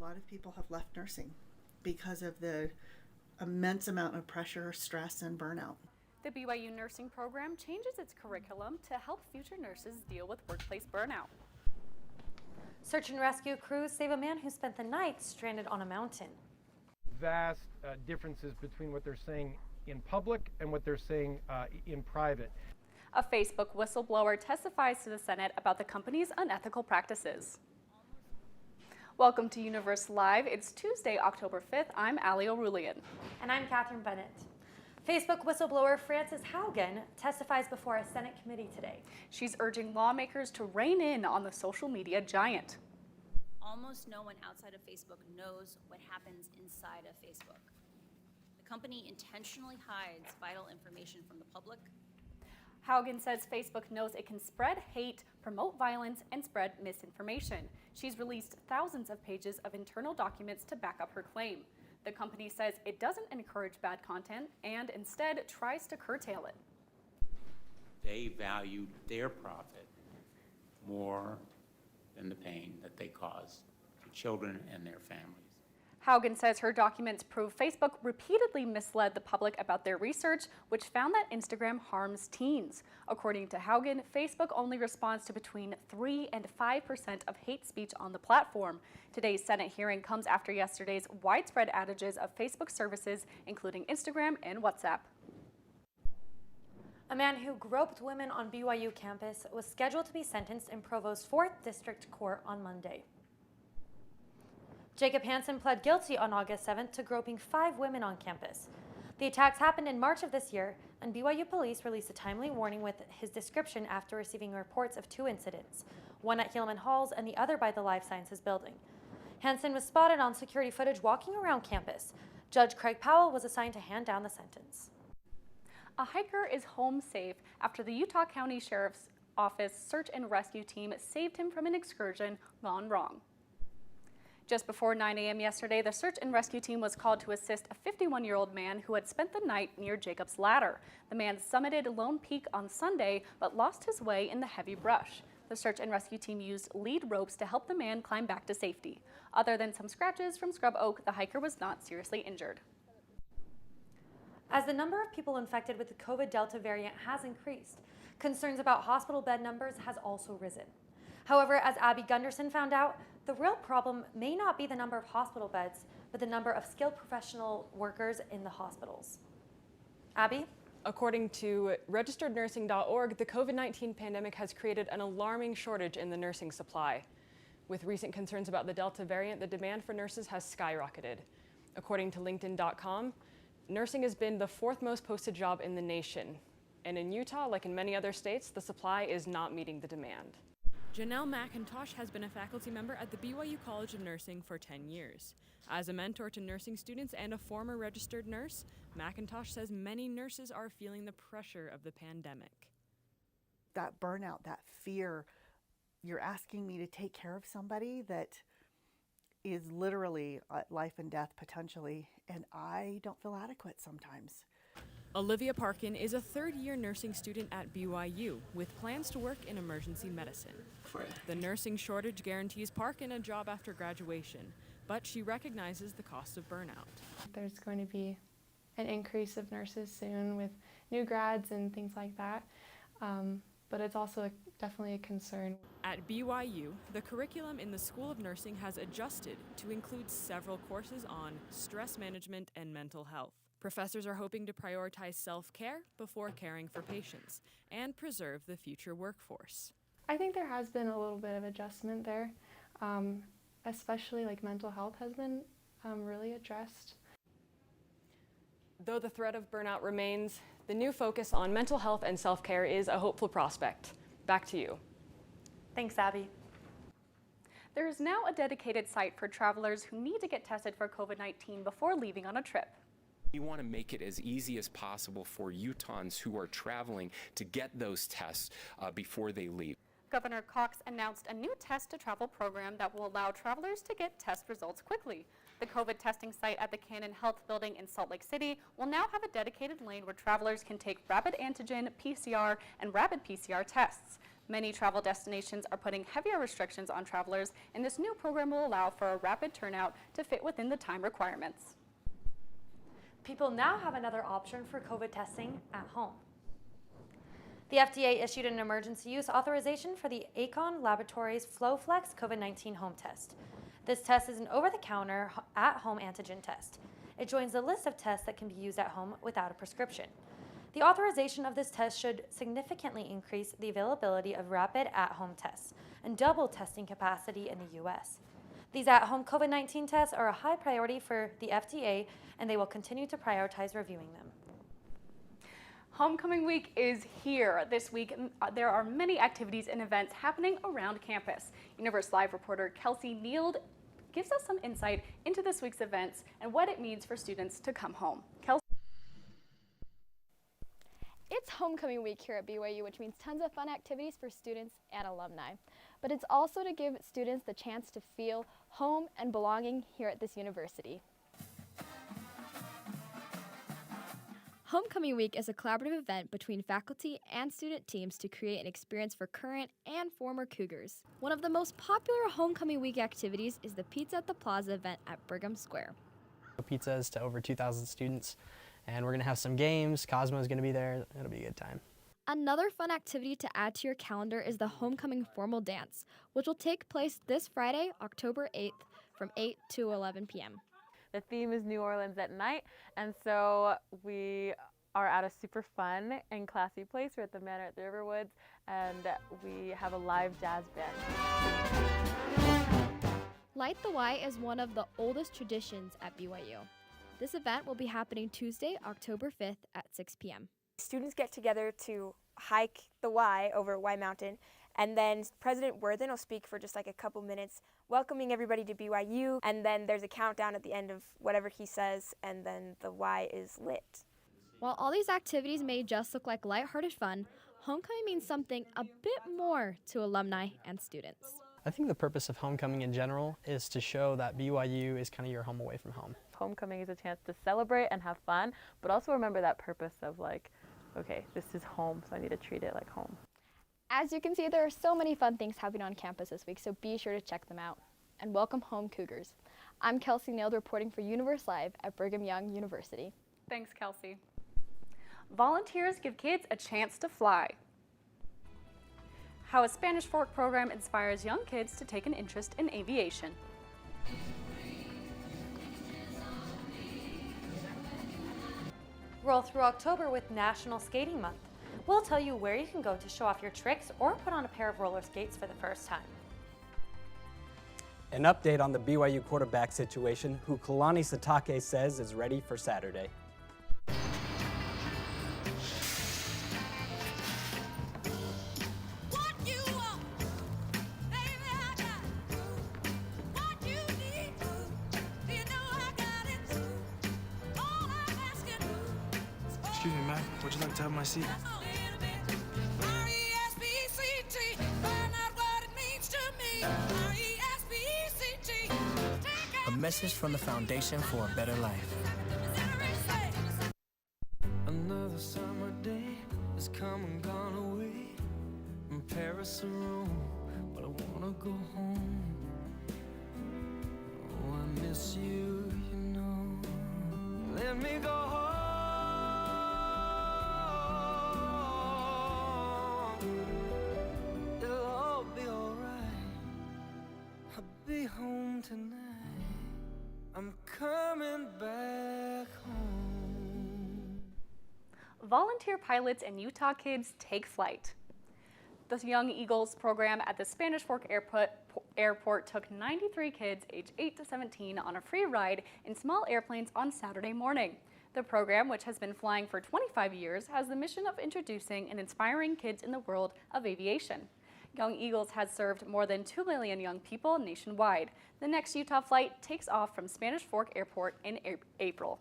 lot of people have left nursing because of the immense amount of pressure, stress, and burnout. The BYU nursing program changes its curriculum to help future nurses deal with workplace burnout. Search and rescue crews save a man who spent the night stranded on a mountain. Vast differences between what they're saying in public and what they're saying in private. A Facebook whistleblower testifies to the Senate about the company's unethical practices. Welcome to Universe Live. It's Tuesday, October 5th. I'm Ali O'Rulian. And I'm Catherine Bennett. Facebook whistleblower Frances Haugen testifies before a Senate committee today. She's urging lawmakers to rein in on the social media giant. Almost no one outside of Facebook knows what happens inside of Facebook. The company intentionally hides vital information from the public. Haugen says Facebook knows it can spread hate, promote violence, and spread misinformation. She's released thousands of pages of internal documents to back up her claim. The company says it doesn't encourage bad content and instead tries to curtail it. They valued their profit more than the pain that they cause to children and their families. Haugen says her documents prove Facebook repeatedly misled the public about their research, which found that Instagram harms teens. According to Haugen, Facebook only responds to between 3 and 5% of hate speech on the platform. Today's Senate hearing comes after yesterday's widespread outages of Facebook services, including Instagram and WhatsApp. A man who groped women on BYU campus was scheduled to be sentenced in Provo's 4th District Court on Monday. Jacob Hansen pled guilty on August 7th to groping 5 women on campus. The attacks happened in March of this year, and BYU police released a timely warning with his description after receiving reports of 2 incidents, one at Helaman Halls and the other by the Life Sciences building. Hansen was spotted on security footage walking around campus. Judge Craig Powell was assigned to hand down the sentence. A hiker is home safe after the Utah County Sheriff's Office search and rescue team saved him from an excursion gone wrong. Just before 9 a.m. yesterday, the search and rescue team was called to assist a 51-year-old man who had spent the night near Jacob's Ladder. The man summited Lone Peak on Sunday, but lost his way in the heavy brush. The search and rescue team used lead ropes to help the man climb back to safety. Other than some scratches from scrub oak, the hiker was not seriously injured. As the number of people infected with the COVID Delta variant has increased, concerns about hospital bed numbers has also risen. However, as Abby Gunderson found out, the real problem may not be the number of hospital beds, but the number of skilled professional workers in the hospitals. Abby? According to registerednursing.org, the COVID-19 pandemic has created an alarming shortage in the nursing supply. With recent concerns about the Delta variant, the demand for nurses has skyrocketed. According to LinkedIn.com, nursing has been the 4th most posted job in the nation. And in Utah, like in many other states, the supply is not meeting the demand. Janelle McIntosh has been a faculty member at the BYU College of Nursing for 10 years. As a mentor to nursing students and a former registered nurse, McIntosh says many nurses are feeling the pressure of the pandemic. That burnout, that fear, you're asking me to take care of somebody that is literally life and death potentially, and I don't feel adequate sometimes. Olivia Parkin is a 3rd-year nursing student at BYU with plans to work in emergency medicine. The nursing shortage guarantees Parkin a job after graduation, but she recognizes the cost of burnout. There's going to be an increase of nurses soon with new grads and things like that, but it's also definitely a concern. At BYU, the curriculum in the School of Nursing has adjusted to include several courses on stress management and mental health. Professors are hoping to prioritize self-care before caring for patients and preserve the future workforce. I think there has been a little bit of adjustment there, especially like mental health has been really addressed. Though the threat of burnout remains, the new focus on mental health and self-care is a hopeful prospect. Back to you. Thanks, Abby. There is now a dedicated site for travelers who need to get tested for COVID-19 before leaving on a trip. We want to make it as easy as possible for Utahns who are traveling to get those tests before they leave. Governor Cox announced a new test-to-travel program that will allow travelers to get test results quickly. The COVID testing site at the Cannon Health Building in Salt Lake City will now have a dedicated lane where travelers can take rapid antigen, PCR, and rapid PCR tests. Many travel destinations are putting heavier restrictions on travelers, and this new program will allow for a rapid turnout to fit within the time requirements. People now have another option for COVID testing at home. The FDA issued an emergency use authorization for the Acon Laboratories FlowFlex COVID-19 home test. This test is an over-the-counter, at-home antigen test. It joins the list of tests that can be used at home without a prescription. The authorization of this test should significantly increase the availability of rapid at-home tests and double testing capacity in the U.S. These at-home COVID-19 tests are a high priority for the FDA, and they will continue to prioritize reviewing them. Homecoming week is here. This week, there are many activities and events happening around campus. NewsLine reporter Kelsey Neild gives us some insight into this week's events and what it means for students to come home. Kelsey? It's homecoming week here at BYU, which means tons of fun activities for students and alumni. But it's also to give students the chance to feel home and belonging here at this university. Homecoming Week is a collaborative event between faculty and student teams to create an experience for current and former Cougars. One of the most popular Homecoming Week activities is the Pizza at the Plaza event at Brigham Square. Pizza is to over 2,000 students, and we're going to have some games. Cosmo is going to be there. It'll be a good time. Another fun activity to add to your calendar is the Homecoming Formal Dance, which will take place this Friday, October 8th from 8 to 11 p.m. The theme is New Orleans at night, and so we are at a super fun and classy place. We're at the Manor at the Riverwoods, and we have a live jazz band. Light the Y is one of the oldest traditions at BYU. This event will be happening Tuesday, October 5th at 6 p.m. Students get together to hike the Y over Y Mountain, and then President Worthen will speak for just like a couple minutes, welcoming everybody to BYU, and then there's a countdown at the end of whatever he says, and then the Y is lit. While all these activities may just look like lighthearted fun, homecoming means something a bit more to alumni and students. I think the purpose of homecoming in general is to show that BYU is kind of your home away from home. Homecoming is a chance to celebrate and have fun, but also remember that purpose of like, okay, this is home, so I need to treat it like home. As you can see, there are so many fun things happening on campus this week, so be sure to check them out. And welcome home, Cougars. I'm Kelsey Neild reporting for Universe Live at Brigham Young University. Thanks, Kelsey. Volunteers give kids a chance to fly. How a Spanish Fork program inspires young kids to take an interest in aviation. Roll through October with National Skating Month. We'll tell you where you can go to show off your tricks or put on a pair of roller skates for the first time. An update on the BYU quarterback situation, who Kalani Sitake says is ready for Saturday. Excuse me, ma'am. Would you like to have my seat? A message from the Foundation for a Better Life. Another summer day has come and gone away from Paris or Rome, but I wanna go home. Oh, I miss you, you know. Let me go home. It'll all be alright. I'll be home tonight. I'm coming back home. Volunteer pilots and Utah kids take flight. The Young Eagles program at the Spanish Fork Airport took 93 kids aged 8 to 17 on a free ride in small airplanes on Saturday morning. The program, which has been flying for 25 years, has the mission of introducing and inspiring kids in the world of aviation. Young Eagles has served more than 2 million young people nationwide. The next Utah flight takes off from Spanish Fork Airport in April.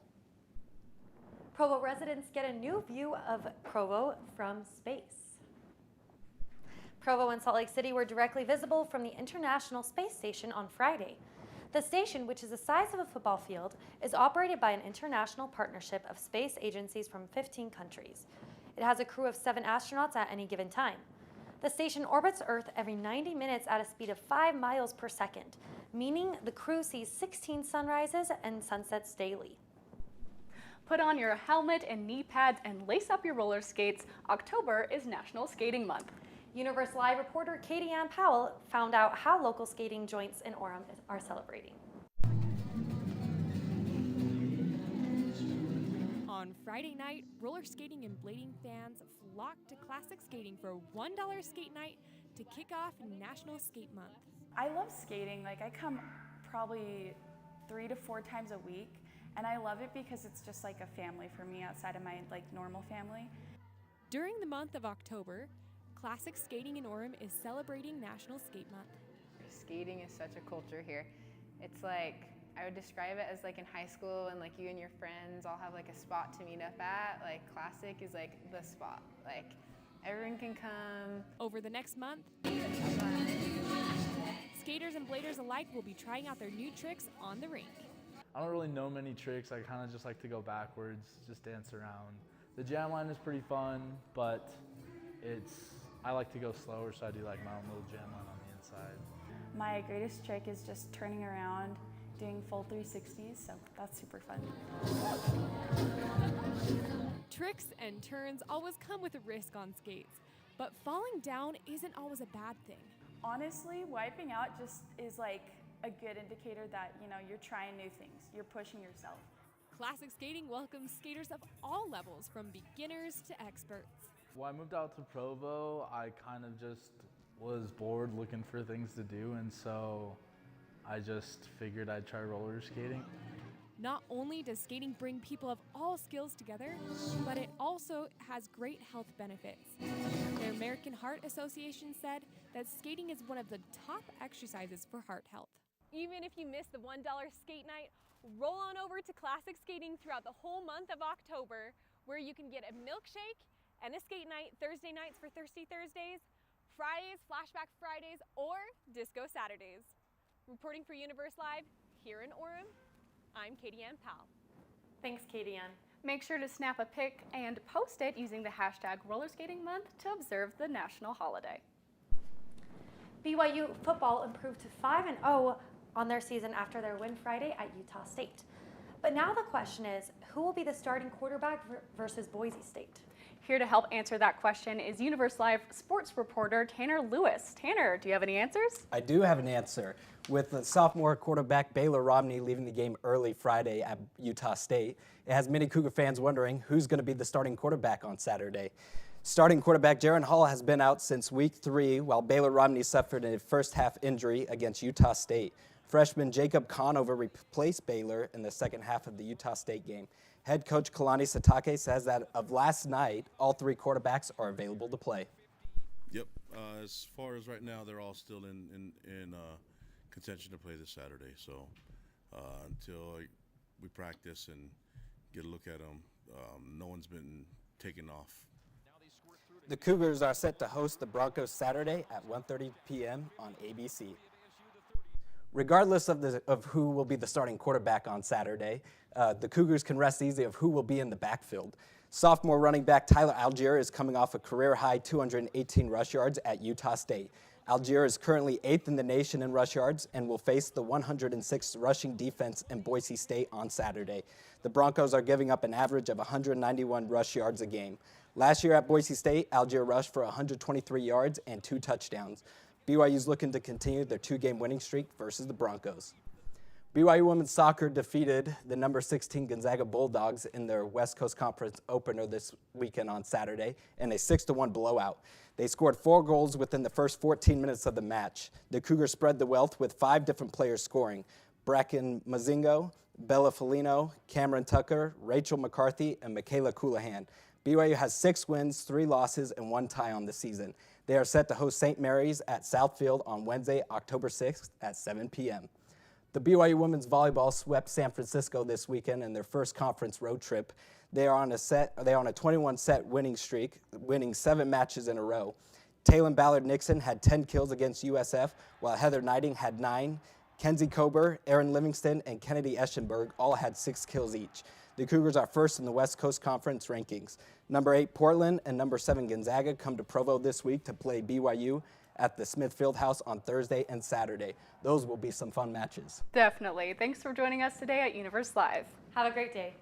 Provo residents get a new view of Provo from space. Provo and Salt Lake City were directly visible from the International Space Station on Friday. The station, which is the size of a football field, is operated by an international partnership of space agencies from 15 countries. It has a crew of 7 astronauts at any given time. The station orbits Earth every 90 minutes at a speed of 5 miles per second, meaning the crew sees 16 sunrises and sunsets daily. Put on your helmet and knee pads and lace up your roller skates. October is National Skating Month. Universe Live reporter Katie Ann Powell found out how local skating joints in Orem are celebrating. On Friday night, roller skating and blading fans flocked to Classic Skating for $1 skate night to kick off National Skate Month. I love skating. Like, I come probably 3 to 4 times a week, and I love it because it's just like a family for me outside of my normal family. During the month of October, Classic Skating in Orem is celebrating National Skate Month. Skating is such a culture here. It's like, I would describe it as like in high school and like you and your friends all have like a spot to meet up at. Like Classic is like the spot. Like everyone can come. Over the next month, skaters and bladers alike will be trying out their new tricks on the rink. I don't really know many tricks. I kind of just like to go backwards, just dance around. The jam line is pretty fun, but I like to go slower, so I do like my own little jam line on the inside. My greatest trick is just turning around, doing full 360s, so that's super fun. Tricks and turns always come with a risk on skates, but falling down isn't always a bad thing. Honestly, wiping out just is like a good indicator that, you're trying new things, you're pushing yourself. Classic Skating welcomes skaters of all levels, from beginners to experts. When I moved out to Provo, I kind of just was bored looking for things to do, and so I just figured I'd try roller skating. Not only does skating bring people of all skills together, but it also has great health benefits. The American Heart Association said that skating is one of the top exercises for heart health. Even if you miss the $1 skate night, roll on over to Classic Skating throughout the whole month of October, where you can get a milkshake and a skate night Thursday nights for Thirsty Thursdays, Fridays, Flashback Fridays, or Disco Saturdays. Reporting for Universe Live, here in Orem, I'm Katie Ann Powell. Thanks, Katie Ann. Make sure to snap a pic and post it using the hashtag #RollerskatingMonth to observe the national holiday. BYU football improved to 5-0 on their season after their win Friday at Utah State. But now the question is, who will be the starting quarterback versus Boise State? Here to help answer that question is Universe Live sports reporter Tanner Lewis. Tanner, do you have any answers? I do have an answer. With the sophomore quarterback Baylor Romney leaving the game early Friday at Utah State, it has many Cougar fans wondering who's going to be the starting quarterback on Saturday. Starting quarterback Jaron Hall has been out since week 3, while Baylor Romney suffered a first-half injury against Utah State. Freshman Jacob Conover replaced Baylor in the second half of the Utah State game. Head coach Kalani Sitake says that of last night, all 3 quarterbacks are available to play. Yep. As far as right now, they're all still in contention to play this Saturday. So until we practice and get a look at them, no one's been taken off. The Cougars are set to host the Broncos Saturday at 1:30 p.m. on ABC. Regardless of who will be the starting quarterback on Saturday, the Cougars can rest easy of who will be in the backfield. Sophomore running back Tyler Algier is coming off a career-high 218 rush yards at Utah State. Algier is currently 8th in the nation in rush yards and will face the 106th rushing defense in Boise State on Saturday. The Broncos are giving up an average of 191 rush yards a game. Last year at Boise State, Algier rushed for 123 yards and 2 touchdowns. BYU is looking to continue their 2-game winning streak versus the Broncos. BYU women's soccer defeated the number 16 Gonzaga Bulldogs in their West Coast Conference opener this weekend on Saturday in a 6-1 blowout. They scored 4 goals within the first 14 minutes of the match. The Cougars spread the wealth with 5 different players scoring: Bracken Mazingo, Bella Felino, Cameron Tucker, Rachel McCarthy, and Michaela Coulihan. BYU has 6 wins, 3 losses, and 1 tie on the season. They are set to host St. Mary's at Southfield on Wednesday, October 6th at 7 p.m. The BYU women's volleyball swept San Francisco this weekend in their first conference road trip. They are on a 21-set winning streak, winning 7 matches in a row. Taylon Ballard-Nixon had 10 kills against USF, while Heather Knighting had 9, Kenzie Kober, Aaron Livingston, and Kennedy Eschenberg all had 6 kills each. The Cougars are first in the West Coast Conference rankings. Number 8 Portland and number 7 Gonzaga come to Provo this week to play BYU at the Smith Fieldhouse on Thursday and Saturday. Those will be some fun matches. Definitely. Thanks for joining us today at Universe Live. Have a great day.